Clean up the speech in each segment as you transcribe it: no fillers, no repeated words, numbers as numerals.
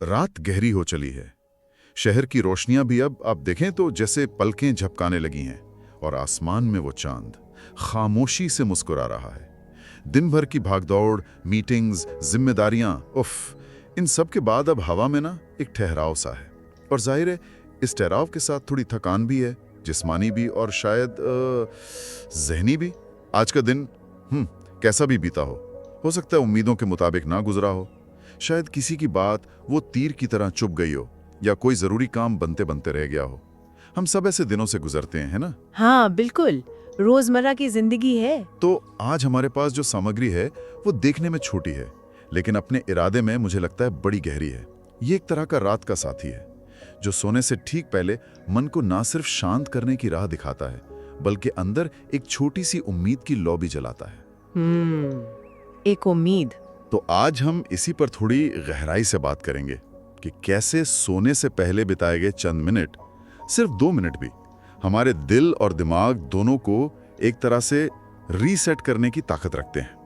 रात गहरी हो चली है। शहर की रोशनियां भी अब आप देखें तो जैसे पलकें झपकाने लगी हैं और आसमान में वो चांद खामोशी से मुस्कुरा रहा है। दिन भर की भागदौड़, मीटिंग्स, जिम्मेदारियां, उफ, इन सब के बाद अब हवा में ना एक ठहराव सा है। और जाहिर है इस ठहराव के साथ थोड़ी थकान भी है, जिस्मानी भी और शायद ज़हनी भी। आज का दिन कैसा भी बीता हो सकता है उम्मीदों के मुताबिक ना गुजरा हो। शायद किसी की बात वो तीर की तरह चुभ गई हो या कोई ज़रूरी काम बनते बनते रह गया हो। हम सब ऐसे दिनों से गुजरते हैं, है ना? हाँ बिल्कुल, रोजमर्रा की जिंदगी है। तो आज हमारे पास जो सामग्री है वो देखने में छोटी है, लेकिन अपने इरादे में मुझे लगता है बड़ी गहरी है। ये एक तरह का रात का साथी है जो सोने से ठीक पहले मन को ना सिर्फ शांत करने की राह दिखाता है, बल्कि अंदर एक छोटी सी उम्मीद की लौ भी जलाता है। एक उम्मीद। तो आज हम इसी पर थोड़ी गहराई से बात करेंगे कि कैसे सोने से पहले बिताए गए चंद मिनट, सिर्फ 2 मिनट भी, हमारे दिल और दिमाग दोनों को एक तरह से रीसेट करने की ताकत रखते हैं।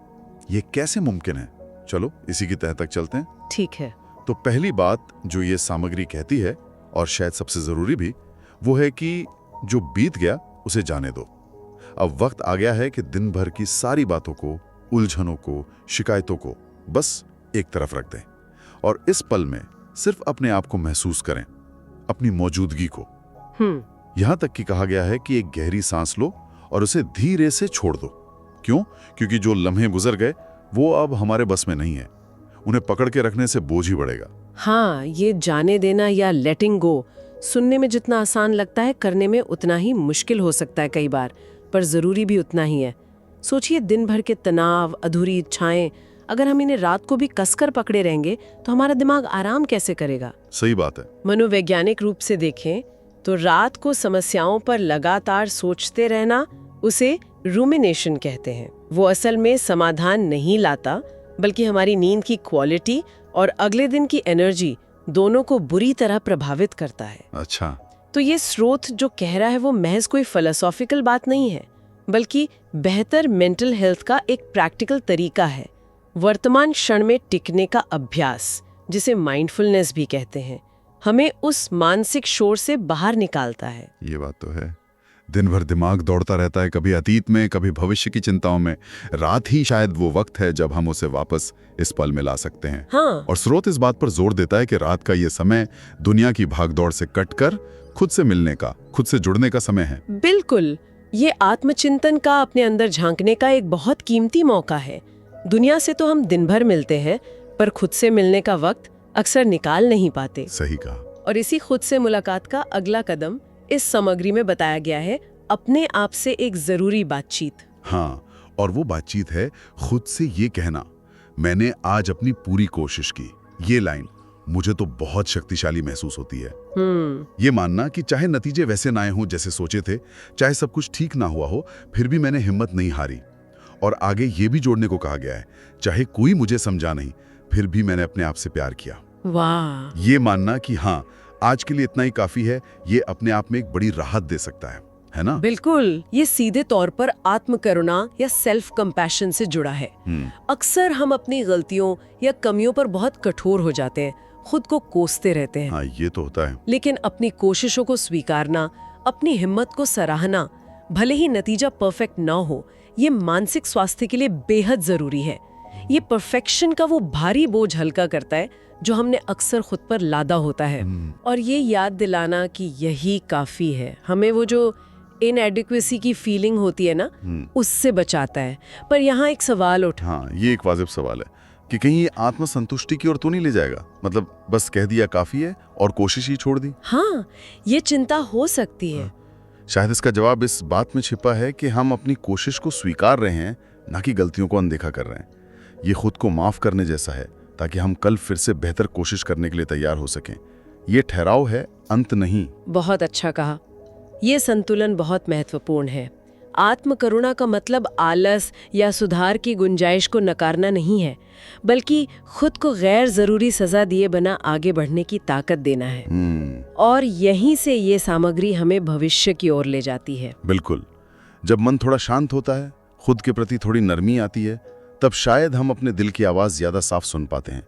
ये कैसे मुमकिन है? चलो इसी की तह तक चलते हैं। ठीक है। तो पहली बात जो ये सामग्री कहती है, और शायद सबसे जरूरी भी, वो है कि जो बीत गया उसे जाने दो। अब वक्त आ गया है कि दिन भर की सारी बातों को, उलझनों को, शिकायतों को बस एक तरफ रख दें और इस पल में सिर्फ अपने आप को महसूस करें, अपनी मौजूदगी को। यहां तक कि कहा गया है कि एक गहरी सांस लो और उसे धीरे से छोड़ दो। क्यों? क्योंकि जो लम्हे गुजर गए वो अब हमारे बस में नहीं है। उन्हें पकड़ के रखने से बोझ ही बढ़ेगा। हाँ, ये जाने देना या लेटिंग गो सुनने में जितना आसान लगता है, करने में उतना ही मुश्किल हो सकता है कई बार, पर जरूरी भी उतना ही है। सोचिए, दिन भर के तनाव, अधूरी इच्छाएं, अगर हम इन्हें रात को भी कसकर पकड़े रहेंगे तो हमारा दिमाग आराम कैसे करेगा? सही बात है। मनोवैज्ञानिक रूप से देखें तो रात को समस्याओं पर लगातार सोचते रहना, उसे रूमिनेशन कहते हैं। वो असल में समाधान नहीं लाता, बल्कि हमारी नींद की क्वालिटी और अगले दिन की एनर्जी दोनों को बुरी तरह प्रभावित करता है। अच्छा। तो ये स्रोत जो कह रहा है वो महज कोई फिलोसॉफिकल बात नहीं है, बल्कि बेहतर मेंटल हेल्थ का एक प्रैक्टिकल तरीका है। वर्तमान क्षण में टिकने का अभ्यास, जिसे माइंडफुलनेस भी कहते हैं, हमें उस मानसिक शोर से बाहर निकालता है। ये बात तो है। दिन भर दिमाग दौड़ता रहता है, कभी अतीत में, कभी भविष्य की चिंताओं में। रात ही शायद वो वक्त है जब हम उसे वापस इस पल में ला सकते हैं। हाँ। और स्रोत इस बात पर जोर देता है कि रात का ये समय दुनिया की भागदौड़ से कटकर खुद से मिलने का, खुद से जुड़ने का समय है। बिल्कुल, ये आत्मचिंतन का, अपने अंदर झांकने का एक बहुत कीमती मौका है। दुनिया से तो हम दिन भर मिलते हैं, पर खुद से मिलने का वक्त अक्सर निकाल नहीं पाते। सही कहा। और इसी खुद से मुलाकात का अगला कदम इस सामग्री में बताया गया है, अपने आप से एक जरूरी बातचीत। हाँ, और वो बातचीत है खुद से ये कहना, मैंने आज अपनी पूरी कोशिश की। ये लाइन मुझे तो बहुत शक्तिशाली महसूस होती है। ये मानना कि चाहे नतीजे वैसे ना आए हों जैसे सोचे थे, चाहे सब कुछ ठीक ना हुआ हो, फिर भी मैंने हिम्मत नहीं हारी। और आगे ये भी जोड़ने को कहा गया है, चाहे कोई मुझे समझा नहीं, फिर भी मैंने अपने आप से प्यार किया। वाह! ये मानना कि हाँ, आज के लिए इतना ही काफी है, ये अपने आप में एक बड़ी राहत दे सकता है ना? बिल्कुल, ये सीधे तौर पर आत्मकरुणा या सेल्फ कंपैशन से जुड़ा है। अक्सर हम अपनी गलतियों या कमियों पर बहुत कठोर हो जाते हैं, खुद को कोसते रहते हैं। हाँ, ये तो होता है। लेकिन अपनी कोशिशों को स्वीकारना, अपनी हिम्मत को सराहना, भले ही नतीजा परफेक्ट ना हो, ये मानसिक स्वास्थ्य के लिए बेहद जरूरी है। ये परफेक्शन का वो भारी बोझ हल्का करता है जो हमने अक्सर खुद पर लादा होता है। और ये याद दिलाना कि यही काफी है, हमें वो जो इनएडिक्वेसी की फीलिंग होती है ना, उससे बचाता है। पर यहाँ एक सवाल उठा। हाँ, ये एक वाजिब सवाल है कि कहीं ये आत्मसंतुष्टि की ओर तो नहीं ले जाएगा? मतलब बस कह दिया काफी है और कोशिश ही छोड़ दी। हाँ, ये चिंता हो सकती है। शायद इसका जवाब इस बात में छिपा है कि हम अपनी कोशिश को स्वीकार रहे हैं, ना कि गलतियों को अनदेखा कर रहे हैं। ये खुद को माफ करने जैसा है, ताकि हम कल फिर से बेहतर कोशिश करने के लिए तैयार हो सकें। ये ठहराव है, अंत नहीं। बहुत अच्छा कहा। ये संतुलन बहुत महत्वपूर्ण है। आत्मकरुणा का मतलब आलस या सुधार की गुंजाइश को नकारना नहीं है, बल्कि खुद को गैर जरूरी सजा दिए बिना आगे बढ़ने की ताकत देना है। और यहीं से ये सामग्री हमें भविष्य की ओर ले जाती है। बिल्कुल। जब मन थोड़ा शांत होता है, खुद के प्रति थोड़ी नरमी आती है, तब शायद हम अपने दिल की आवाज़ ज़्यादा साफ सुन पाते हैं।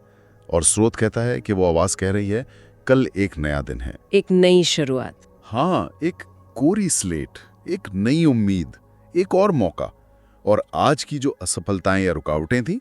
और स्रोत कहता है कि वो आवाज़ कह रही है, कल एक नया दिन है, एक नई शुरुआत। हाँ, एक कोरी स्लेट, एक नई उम्मीद, एक और मौका। और आज की जो असफलताएं या रुकावटें थीं,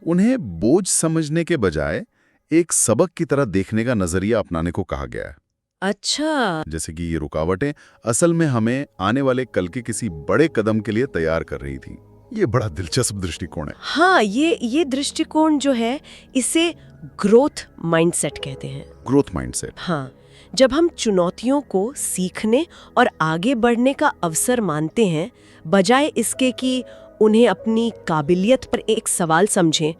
उन्हें बोझ समझने के बजाय एक सबक की तरह देखने का नजरिया अपनाने को कहा गया है। अच्छा, जैसे कि ये रुकावटें असल में हमें आने वाले कल के किसी बड़े कदम के लिए तैयार कर रही थी। ये बड़ा दिलचस्प दृष्टिकोण है। हाँ, ये दृष्टिकोण जो है इसे ग्रोथ माइंडसेट कहते हैं। Growth mindset. हाँ, जब हम चुनौतियों को सीखने और आगे बढ़ने का अवसर मानते हैं, बजाय इसके कि उन्हें अपनी काबिलियत पर एक सवाल समझें,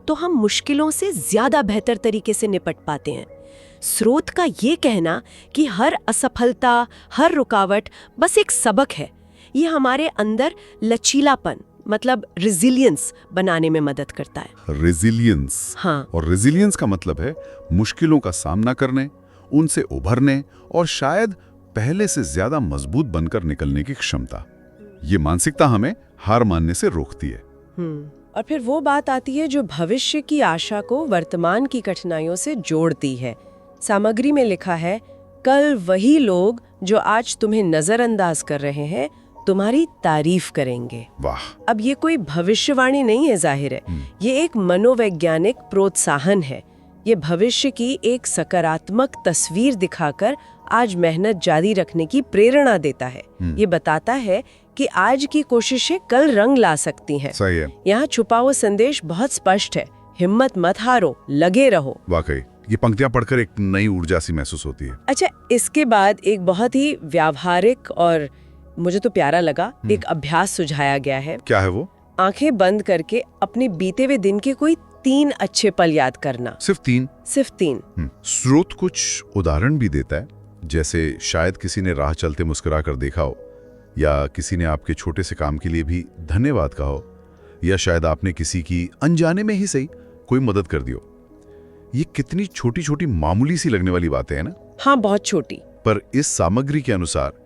तो हम मुश्किलों से ज्यादा बेहतर तरीके से निपट पाते हैं। स्रोत का ये कहना कि हर असफलता, हर रुकावट बस एक सबक है, ये हमारे अंदर लचीलापन मतलब रेजिलियंस बनाने में मदद करता है। रेजिलियंस। हाँ, और रेजिलियंस का मतलब है मुश्किलों का सामना करने, उनसे उभरने और शायद पहले से ज्यादा मजबूत बनकर निकलने की क्षमता। ये मानसिकता हमें हार मानने से रोकती है। और फिर वो बात आती है जो भविष्य की आशा को वर्तमान की कठिनाइयों से जोड़ती है। सामग्री में लिखा है, कल वही लोग जो आज तुम्हें नजरअंदाज कर रहे हैं तुम्हारी तारीफ करेंगे। वाह। अब ये कोई भविष्यवाणी नहीं है, जाहिर है ये एक मनोवैज्ञानिक प्रोत्साहन है। ये भविष्य की एक सकारात्मक तस्वीर दिखाकर आज मेहनत जारी रखने की प्रेरणा देता है। ये बताता है कि आज की कोशिशें कल रंग ला सकती हैं। सही है। यहाँ छुपा हुआ संदेश बहुत स्पष्ट है, हिम्मत मत हारो, लगे रहो। वाकई ये पंक्तियां पढ़कर एक नई ऊर्जा सी महसूस होती है। अच्छा, इसके बाद एक बहुत ही व्यावहारिक और मुझे तो प्यारा लगा एक अभ्यास सुझाया गया है। क्या है वो? आंखें बंद करके अपने बीते हुए दिन के कोई 3 अच्छे पल याद करना। सिर्फ 3? सिर्फ 3। स्रोत कुछ उदाहरण भी देता है, जैसे शायद किसी ने राह चलते मुस्कुरा कर देखा हो, या किसी ने आपके छोटे से काम के लिए भी धन्यवाद कहा हो, या शायद आपने किसी की अनजाने में ही सही कोई मदद कर दी हो। ये कितनी छोटी छोटी मामूली सी लगने वाली बातें हैं ना? हाँ, बहुत छोटी। पर इस सामग्री के अनुसार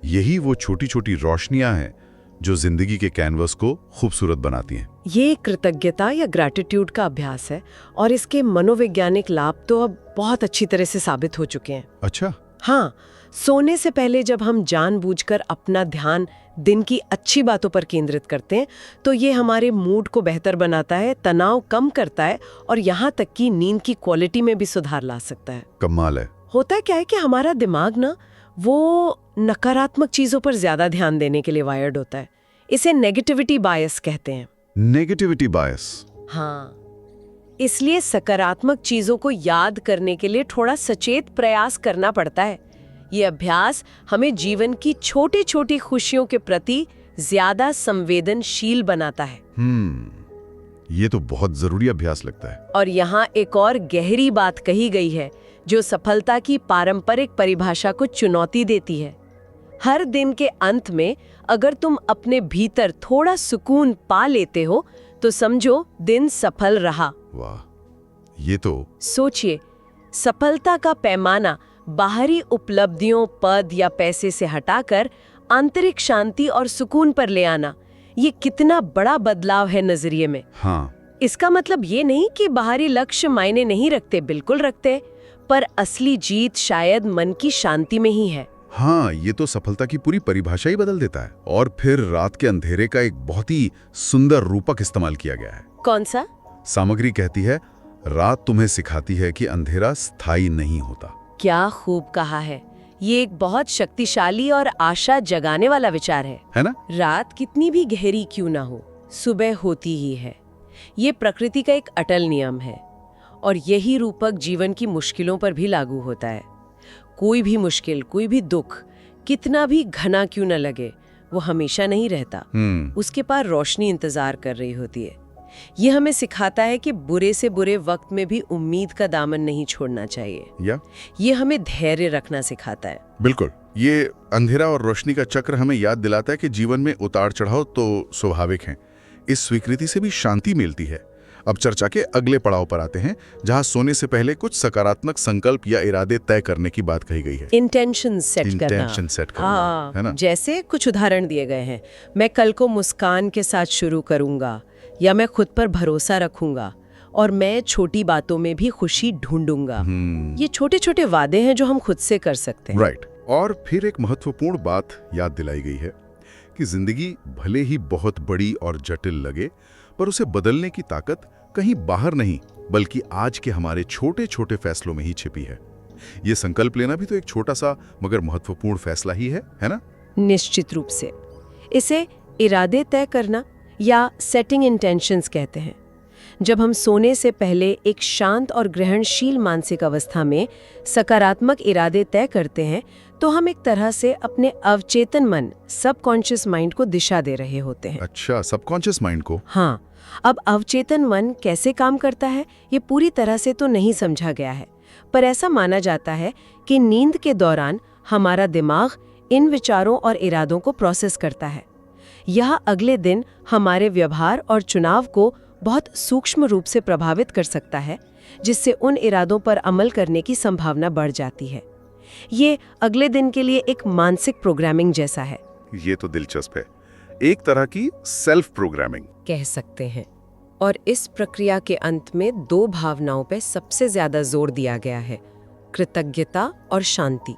यही वो छोटी छोटी रोशनियां हैं जो जिंदगी के कैनवस को खूबसूरत बनाती हैं। ये कृतज्ञता या ग्रैटिट्यूड का अभ्यास है और इसके मनोवैज्ञानिक लाभ तो अब बहुत अच्छी तरह से साबित हो चुके हैं। अच्छा। हाँ, सोने से पहले जब हम जानबूझकर अपना ध्यान दिन की अच्छी बातों पर केंद्रित करते हैं तो ये हमारे मूड को बेहतर बनाता है, तनाव कम करता है और यहाँ तक कि नींद की क्वालिटी में भी सुधार ला सकता है। कमाल है। होता क्या है कि हमारा दिमाग ना वो नकारात्मक चीजों पर ज्यादा ध्यान देने के लिए वायर्ड होता है। इसे नेगेटिविटी बायस कहते हैं। नेगेटिविटी बायस। हाँ, इसलिए सकारात्मक चीजों को याद करने के लिए थोड़ा सचेत प्रयास करना पड़ता है। ये अभ्यास हमें जीवन की छोटी छोटी खुशियों के प्रति ज्यादा संवेदनशील बनाता है। ये तो बहुत जरूरी अभ्यास लगता है। और यहाँ एक और गहरी बात कही गई है जो सफलता की पारंपरिक परिभाषा को चुनौती देती है। हर दिन के अंत में अगर तुम अपने भीतर थोड़ा सुकून पा लेते हो तो समझो दिन सफल रहा। वाह, ये तो सोचिए, सफलता का पैमाना बाहरी उपलब्धियों, पद या पैसे से हटाकर आंतरिक शांति और सुकून पर ले आना, ये कितना बड़ा बदलाव है नजरिए में। हाँ। इसका मतलब ये नहीं कि बाहरी लक्ष्य मायने नहीं रखते, बिल्कुल रखते, पर असली जीत शायद मन की शांति में ही है। हाँ, ये तो सफलता की पूरी परिभाषा ही बदल देता है। और फिर रात के अंधेरे का एक बहुत ही सुंदर रूपक इस्तेमाल किया गया है। कौन सा? सामग्री कहती है, रात तुम्हें सिखाती है कि अंधेरा स्थायी नहीं होता। क्या खूब कहा है। ये एक बहुत शक्तिशाली और आशा जगाने वाला विचार है ना? रात कितनी भी गहरी क्यों ना हो, सुबह होती ही है। ये प्रकृति का एक अटल नियम है और यही रूपक जीवन की मुश्किलों पर भी लागू होता है। कोई भी मुश्किल, कोई भी दुख कितना भी घना क्यों न लगे, वो हमेशा नहीं रहता। उसके पार रोशनी इंतजार कर रही होती है। ये हमें सिखाता है कि बुरे से बुरे वक्त में भी उम्मीद का दामन नहीं छोड़ना चाहिए। ये हमें धैर्य रखना सिखाता है। बिल्कुल। ये अंधेरा और रोशनी का चक्र हमें याद दिलाता है कि जीवन में उतार चढ़ाव तो स्वाभाविक हैं। इस स्वीकृति से भी शांति मिलती है। अब चर्चा के अगले पड़ाव पर आते हैं, जहां सोने से पहले कुछ सकारात्मक संकल्प या इरादे तय करने की बात कही गई है। इंटेंशन सेट करना। इंटेंशन सेट करना, हाँ, है ना? जैसे कुछ उदाहरण दिए गए हैं। मैं कल को मुस्कान के साथ शुरू करूंगा, या मैं खुद पर भरोसा रखूंगा, और मैं छोटी बातों में भी खुशी ढूंढूंगा। ये छोटे छोटे वादे हैं जो हम खुद से कर सकते हैं। राइट। और फिर एक महत्वपूर्ण बात याद दिलाई गई है कि जिंदगी भले ही बहुत बड़ी और जटिल लगे, पर उसे बदलने की ताकत कहीं बाहर नहीं, बल्कि आज के हमारे छोटे छोटे फैसलों में ही छिपी है। ये संकल्प लेना भी तो एक छोटा सा मगर महत्वपूर्ण फैसला ही है ना? निश्चित रूप से। इसे इरादे तय करना या सेटिंग इंटेंशंस कहते हैं। जब हम सोने से पहले एक शांत और ग्रहणशील मानसिक अवस्था में सकारात्मक इरादे तय करते हैं, तो हम एक तरह से अपने अवचेतन मन, सबकॉन्शियस माइंड को दिशा दे रहे होते हैं। अच्छा, सबकॉन्शियस माइंड को? हाँ। अब अवचेतन मन कैसे काम करता है, ये पूरी तरह से तो नहीं समझा गया है, पर ऐसा माना जाता है कि नींद के दौरान हमारा दिमाग इन विचारों और इरादों को प्रोसेस करता है। यह अगले दिन हमारे व्यवहार और चुनाव को बहुत सूक्ष्म रूप से प्रभावित कर सकता है, जिससे उन इरादों पर अमल करने की संभावना बढ़ जाती है। ये अगले दिन के लिए एक मानसिक प्रोग्रामिंग जैसा है। ये तो दिलचस्प है, एक तरह की सेल्फ प्रोग्रामिंग कह सकते हैं। और इस प्रक्रिया के अंत में दो भावनाओं पे सबसे ज्यादा जोर दिया गया है, कृतज्ञता और शांति।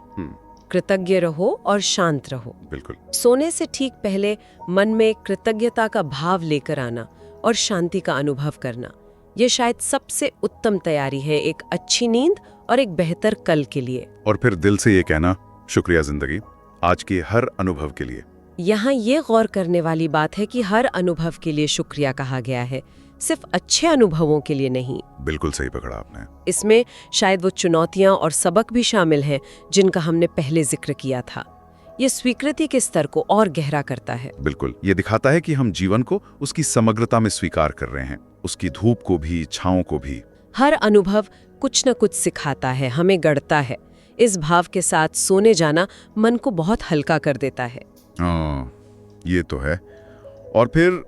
कृतज्ञ रहो और शांत रहो। बिल्कुल। सोने से ठीक पहले मन में कृतज्ञता का भाव लेकर आना और शांति का अनुभव करना, ये शायद सबसे उत्तम तैयारी है एक अच्छी नींद और एक बेहतर कल के लिए। और फिर दिल से ये कहना, शुक्रिया जिंदगी, आज के हर अनुभव के लिए। यहाँ ये गौर करने वाली बात है कि हर अनुभव के लिए शुक्रिया कहा गया है, सिर्फ अच्छे अनुभवों के लिए नहीं। बिल्कुल सही पकड़ा आपने। इसमें शायद वो चुनौतियां और सबक भी शामिल हैं जिनका हमने पहले जिक्र किया था। ये स्वीकृति के स्तर को और गहरा करता है। बिल्कुल, ये दिखाता है कि हम जीवन को उसकी समग्रता में स्वीकार कर रहे हैं, उसकी धूप को भी, छाँव को भी। हर अनुभव कुछ न कुछ सिखाता है, हमें गढ़ता है। इस भाव के साथ सोने जाना मन को बहुत हल्का कर देता है। ये तो है। और फिर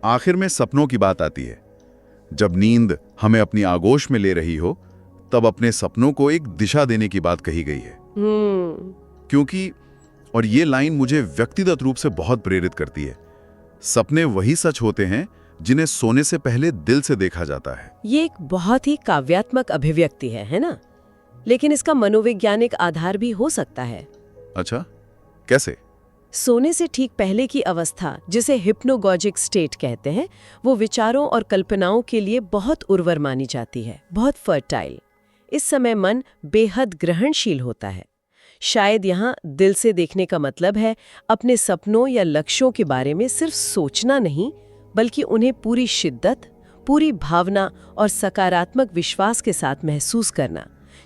आखिर में सपनों की बात आती है। जब नींद हमें अपनी आगोश में ले रही हो, तब अपने सपनों को एक दिशा देने की बात कही गई है। क्योंकि, और ये लाइन मुझे व्यक्तिगत रूप से बहुत प्रेरित करती है, सपने वही सच होते हैं जिन्हें सोने से पहले दिल से देखा जाता है। ये एक बहुत ही काव्यात्मक अभिव्यक्ति है ना? लेकिन इसका मनोवैज्ञानिक आधार भी हो सकता है। अच्छा, कैसे? सोने से ठीक पहले की अवस्था, जिसे हिप्नोगॉजिक स्टेट कहते हैं, वो विचारों और कल्पनाओं के लिए बहुत उर्वर मानी जाती है, बहुत फर्टाइल। इस समय मन बेहद ग्रहणशील होता है। शायद यहाँ दिल से देखने का मतलब है अपने सपनों या लक्ष्यों के बारे में सिर्फ सोचना नहीं, बल्कि उन्हें पूरी शिद्दत, पूरी भावना और सकारात्मक विश्वास के साथ महसूस करना,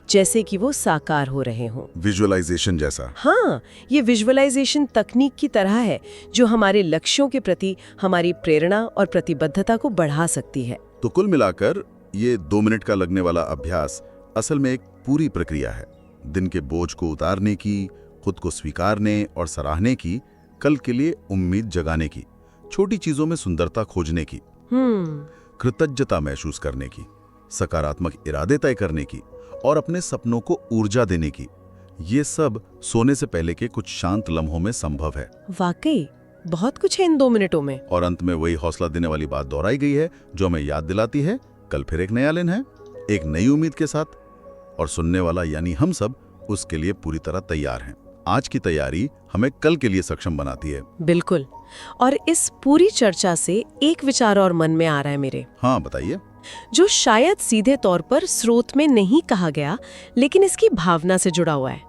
जैसे कि वो साकार हो रहे हों। विजुअलाइजेशन जैसा। हाँ, ये विजुअलाइजेशन तकनीक की तरह है जो हमारे लक्ष्यों के प्रति हमारी प्रेरणा और प्रतिबद्धता को बढ़ा सकती है। तो कुल मिलाकर ये 2 मिनट का लगने वाला अभ्यास असल में एक पूरी प्रक्रिया है, दिन के बोझ को उतारने की, खुद को स्वीकारने और सराहने की, कल के लिए उम्मीद जगाने की, छोटी चीजों में सुंदरता खोजने की, कृतज्ञता महसूस करने की, सकारात्मक इरादे तय करने की और अपने सपनों को ऊर्जा देने की। ये सब सोने से पहले के कुछ शांत लम्हों में संभव है। वाकई बहुत कुछ है इन 2 मिनटों में। और अंत में वही हौसला देने वाली बात दोहराई गई है जो हमें याद दिलाती है, कल फिर एक नया दिन है, एक नई उम्मीद के साथ, और सुनने वाला यानी हम सब उसके लिए पूरी तरह तैयार हैं। आज की तैयारी हमें कल के लिए सक्षम बनाती है। बिल्कुल। और इस पूरी चर्चा से एक विचार और मन में आ रहा है मेरे। हाँ, बताइए। जो शायद सीधे तौर पर स्रोत में नहीं कहा गया, लेकिन इसकी भावना से जुड़ा हुआ है।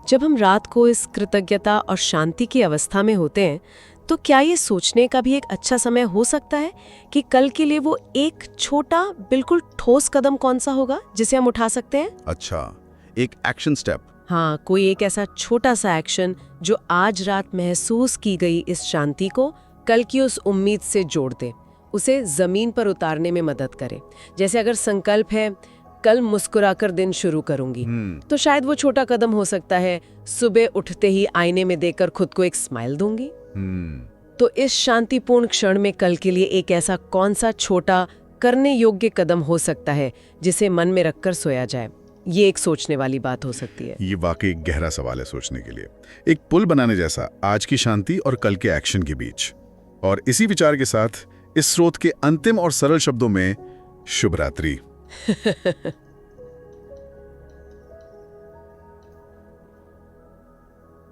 जब हम रात को इस कृतज्ञता और शांति की अवस्था में होते हैं, तो क्या ये सोचने का भी एक अच्छा समय हो सकता है कि कल के लिए वो एक छोटा, बिल्कुल ठोस कदम कौन सा होगा जिसे हम उठा सकते हैं? अच्छा, एक एक्शन स्टेप। हाँ, कोई एक ऐसा छोटा सा एक्शन जो आज रात महसूस की गई इस शांति को कल की उस उम्मीद से जोड़ दे, उसे जमीन पर उतारने में मदद करे। जैसे अगर संकल्प है कल मुस्कुराकर दिन शुरू करूंगी, तो शायद वो छोटा कदम हो सकता है सुबह उठते ही आईने में देखकर खुद को एक स्माइल दूंगी। तो इस शांतिपूर्ण क्षण में कल के लिए एक ऐसा कौन सा छोटा करने योग्य कदम हो सकता है जिसे मन में रखकर सोया जाए? ये एक सोचने वाली बात हो सकती है। ये वाकई एक गहरा सवाल है सोचने के लिए, एक पुल बनाने जैसा आज की शांति और कल के एक्शन के बीच। और इसी विचार के साथ इस स्रोत के अंतिम और सरल शब्दों में शुभ रात्रि।